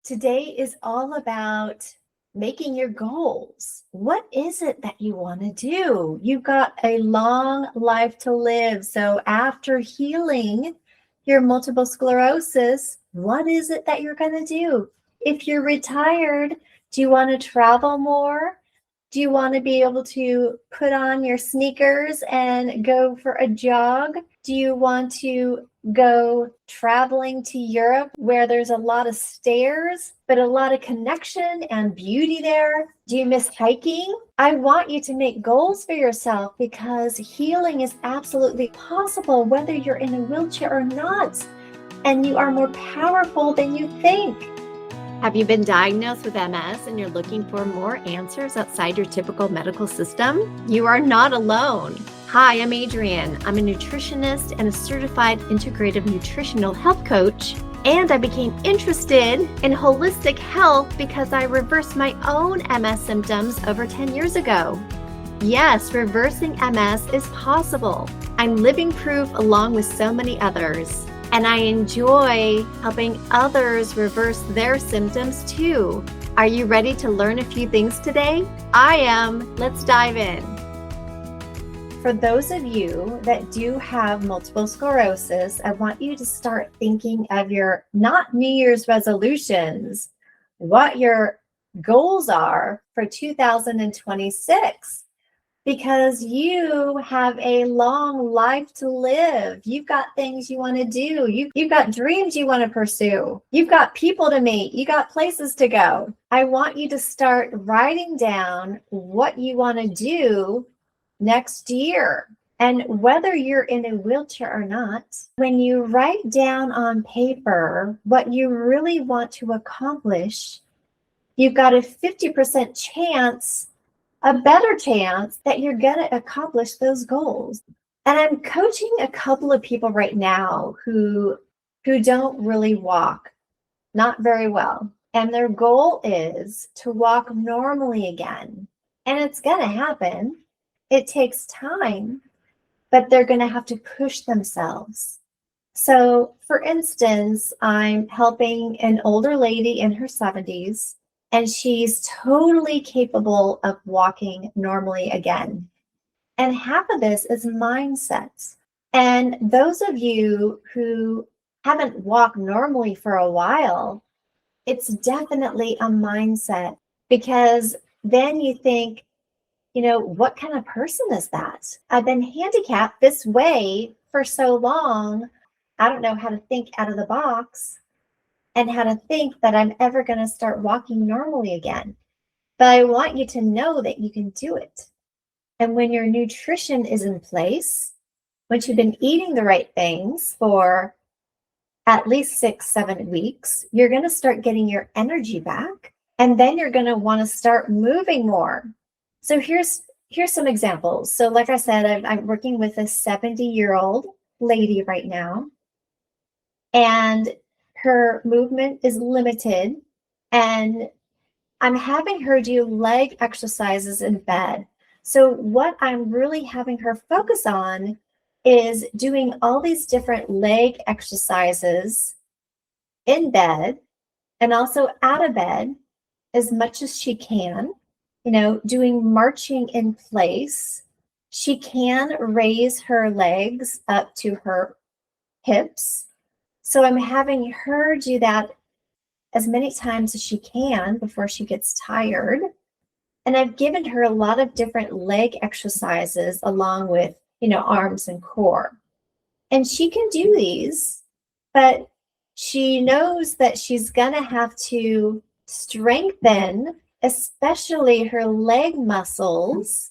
Today is all about making your goals. What is it that you want to do? You've got a long life to live. So, after healing your multiple sclerosis, what is it that you're going to do? If you're retired, do you want to travel more? Do you want to be able to put on your sneakers and go for a jog? Do you want to go traveling to Europe where there's a lot of stairs, but a lot of connection and beauty there? Do you miss hiking? I want you to make goals for yourself because healing is absolutely possible whether you're in a wheelchair or not. And you are more powerful than you think. Have you been diagnosed with MS and you're looking for more answers outside your typical medical system? You are not alone. Hi, I'm Adrienne. I'm a nutritionist and a certified integrative nutritional health coach. And I became interested in holistic health because I reversed my own MS symptoms over 10 years ago. Yes, reversing MS is possible. I'm living proof along with so many others. And I enjoy helping others reverse their symptoms too. Are you ready to learn a few things today? I am. Let's dive in. For those of you that do have multiple sclerosis, I want you to start thinking of your not New Year's resolutions, what your goals are for 2026. Because you have a long life to live. You've got things you want to do. You've got dreams you want to pursue. You've got people to meet. You got places to go. I want you to start writing down what you want to do next year. And whether you're in a wheelchair or not, when you write down on paper what you really want to accomplish, you've got a 50% chance, a better chance that you're going to accomplish those goals. And I'm coaching a couple of people right now who don't really walk, not very well. And their goal is to walk normally again. And it's going to happen. It takes time, but they're going to have to push themselves. So, for instance, I'm helping an older lady in her 70s. And she's totally capable of walking normally again. And half of this is mindset. And those of you who haven't walked normally for a while, it's definitely a mindset, because then you think, what kind of person is that? I've been handicapped this way for so long. I don't know how to think out of the box and how to think that I'm ever going to start walking normally again. But I want you to know that you can do it. And when your nutrition is in place, once you've been eating the right things for at least 6-7 weeks, you're going to start getting your energy back. And then you're going to want to start moving more. So here's some examples. So like I said, I'm working with a 70-year-old lady right now. And her movement is limited, and I'm having her do leg exercises in bed. So what I'm really having her focus on is doing all these different leg exercises in bed and also out of bed as much as she can, doing marching in place. She can raise her legs up to her hips. So I'm having her do that as many times as she can before she gets tired. And I've given her a lot of different leg exercises along with, arms and core. And she can do these, but she knows that she's going to have to strengthen, especially her leg muscles,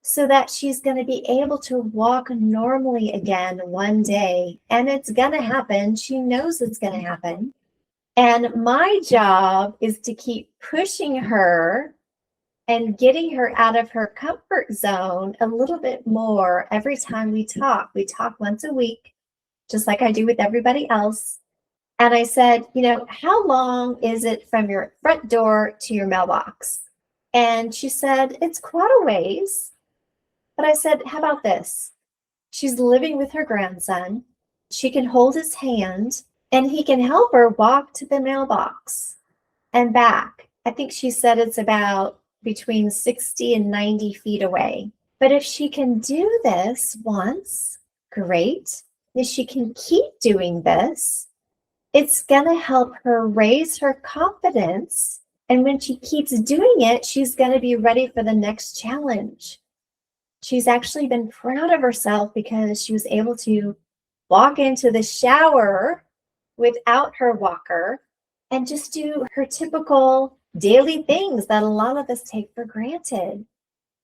so that she's going to be able to walk normally again one day. And it's going to happen. She knows it's going to happen. And my job is to keep pushing her and getting her out of her comfort zone a little bit more every time we talk. We talk once a week, just like I do with everybody else. And I said, how long is it from your front door to your mailbox? And she said, it's quite a ways. But I said, how about this? She's living with her grandson. She can hold his hand and he can help her walk to the mailbox. and back. I think she said it's about between 60 and 90 feet away. But if she can do this once, great. If she can keep doing this, it's going to help her raise her confidence. And when she keeps doing it, she's going to be ready for the next challenge. She's actually been proud of herself because she was able to walk into the shower without her walker and just do her typical daily things that a lot of us take for granted.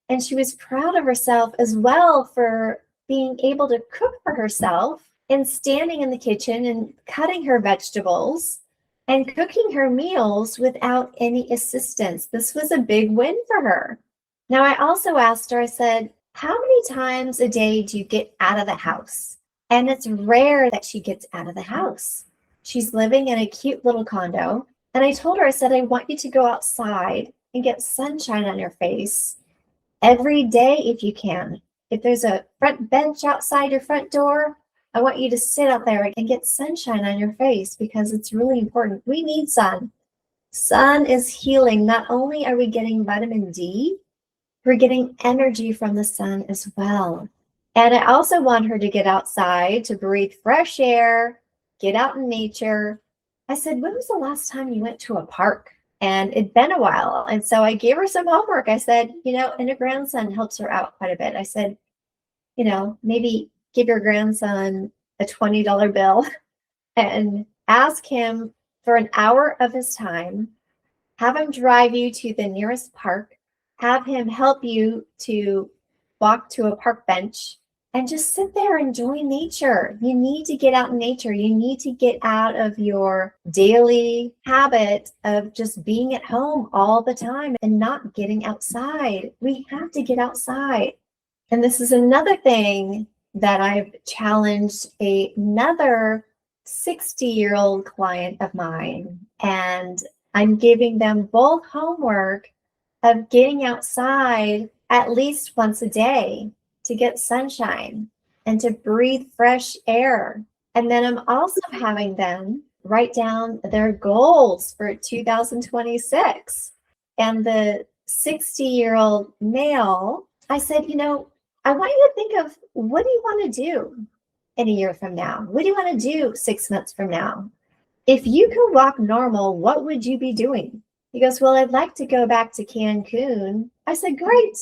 And she was proud of herself as well for being able to cook for herself and standing in the kitchen and cutting her vegetables and cooking her meals without any assistance. This was a big win for her. Now, I also asked her, I said, how many times a day do you get out of the house? And it's rare that she gets out of the house. She's living in a cute little condo. And I told her, I said, I want you to go outside and get sunshine on your face every day if you can. If there's a front bench outside your front door, I want you to sit out there and get sunshine on your face because it's really important. We need sun. Sun is healing. Not only are we getting vitamin D, we're getting energy from the sun as well. And I also want her to get outside to breathe fresh air, get out in nature. I said, when was the last time you went to a park? And it'd been a while. And so I gave her some homework. I said, and her grandson helps her out quite a bit. I said, maybe give your grandson a $20 bill and ask him for an hour of his time, have him drive you to the nearest park, have him help you to walk to a park bench and just sit there and enjoy nature. You need to get out in nature. You need to get out of your daily habit of just being at home all the time and not getting outside. We have to get outside. And this is another thing that I've challenged another 60-year-old client of mine. And I'm giving them both homework of getting outside at least once a day to get sunshine and to breathe fresh air. And then I'm also having them write down their goals for 2026. And the 60-year-old male, I said, I want you to think of what do you want to do in a year from now? What do you want to do 6 months from now? If you could walk normal, what would you be doing? He goes, well, I'd like to go back to Cancun. I said, great,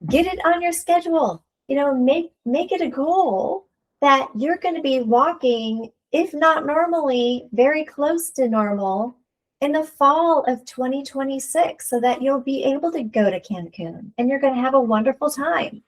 get it on your schedule. Make it a goal that you're going to be walking, if not normally, very close to normal in the fall of 2026 so that you'll be able to go to Cancun and you're going to have a wonderful time.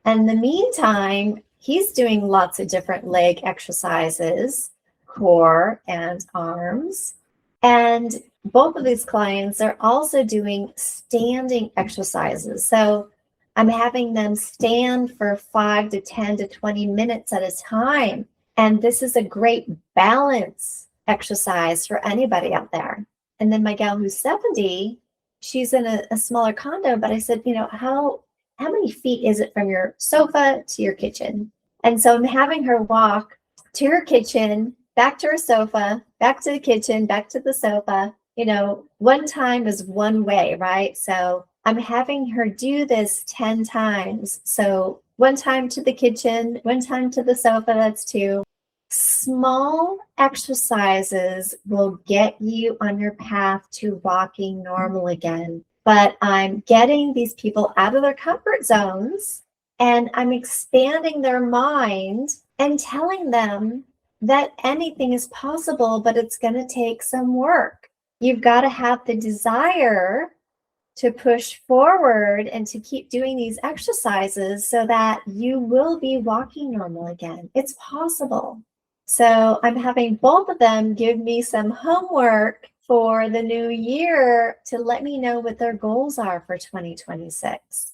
And in the meantime, he's doing lots of different leg exercises, core and arms. And both of these clients are also doing standing exercises. So I'm having them stand for 5 to 10 to 20 minutes at a time. And this is a great balance exercise for anybody out there. And then my gal who's 70, she's in a smaller condo, but I said, how many feet is it from your sofa to your kitchen? And so I'm having her walk to her kitchen, back to her sofa, back to the kitchen, back to the sofa. One time is one way, right? So I'm having her do this 10 times. So one time to the kitchen, one time to the sofa, that's 2. Small exercises will get you on your path to walking normal again. But I'm getting these people out of their comfort zones and I'm expanding their mind and telling them that anything is possible, but it's going to take some work. You've got to have the desire to push forward and to keep doing these exercises so that you will be walking normal again. It's possible. So I'm having both of them give me some homework for the new year to let me know what their goals are for 2026.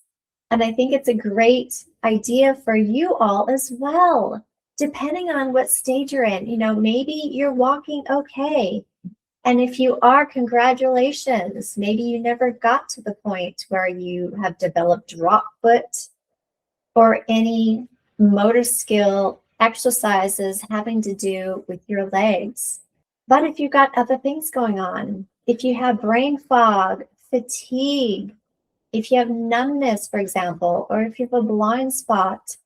And I think it's a great idea for you all as well, depending on what stage you're in. Maybe you're walking okay. And if you are, congratulations. Maybe you never got to the point where you have developed drop foot or any motor skill exercises having to do with your legs. But if you've got other things going on, If you have brain fog, fatigue, if you have numbness, for example, or if you have a blind spot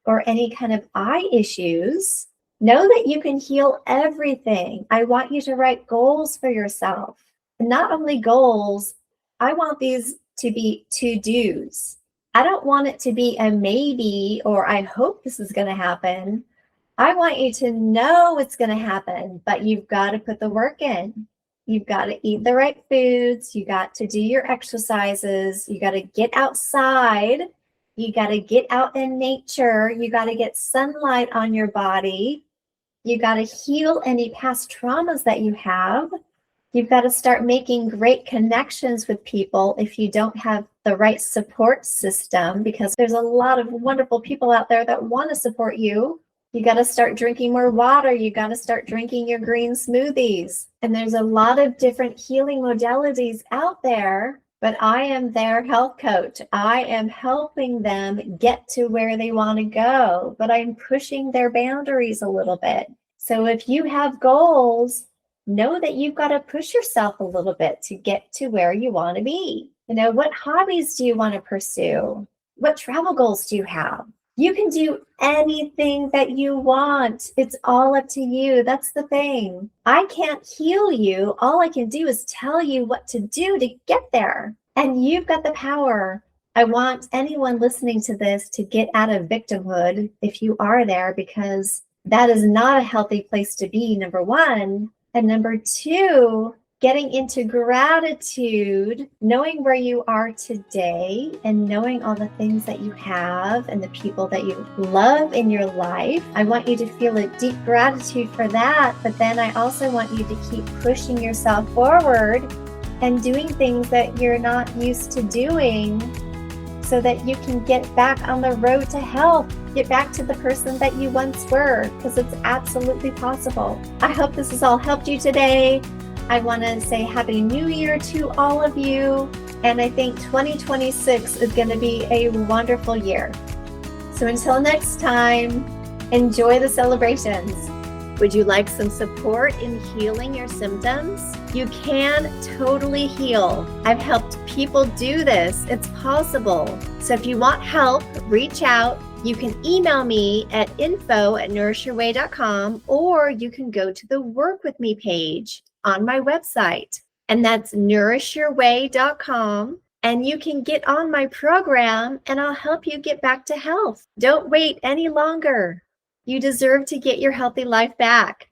or any kind of eye issues, know that you can heal everything. I want you to write goals for yourself. And not only goals, I want these to be to-dos. I don't want it to be a maybe or I hope this is going to happen. I want you to know it's going to happen, but you've got to put the work in. You've got to eat the right foods. You got to do your exercises. You got to get outside. You got to get out in nature. You got to get sunlight on your body. You got to heal any past traumas that you have. You've got to start making great connections with people if you don't have the right support system, because there's a lot of wonderful people out there that want to support you. You got to start drinking more water. You got to start drinking your green smoothies. And there's a lot of different healing modalities out there, but I am their health coach. I am helping them get to where they want to go, but I'm pushing their boundaries a little bit. So if you have goals, know that you've got to push yourself a little bit to get to where you want to be. You know, what hobbies do you want to pursue? What travel goals do you have? You can do anything that you want. It's all up to you. That's the thing. I can't heal you. All I can do is tell you what to do to get there. And you've got the power. I want anyone listening to this to get out of victimhood if you are there, because that is not a healthy place to be, number one. And number two, getting into gratitude, knowing where you are today and knowing all the things that you have and the people that you love in your life. I want you to feel a deep gratitude for that. But then I also want you to keep pushing yourself forward and doing things that you're not used to doing so that you can get back on the road to health. Get back to the person that you once were, because it's absolutely possible. I hope this has all helped you today. I want to say Happy New Year to all of you. And I think 2026 is going to be a wonderful year. So until next time, enjoy the celebrations. Would you like some support in healing your symptoms? You can totally heal. I've helped people do this. It's possible. So if you want help, reach out. You can email me at info@nourishyourway.com, or you can go to the Work With Me page on my website, and that's nourishyourway.com. And you can get on my program and I'll help you get back to health. Don't wait any longer. You deserve to get your healthy life back.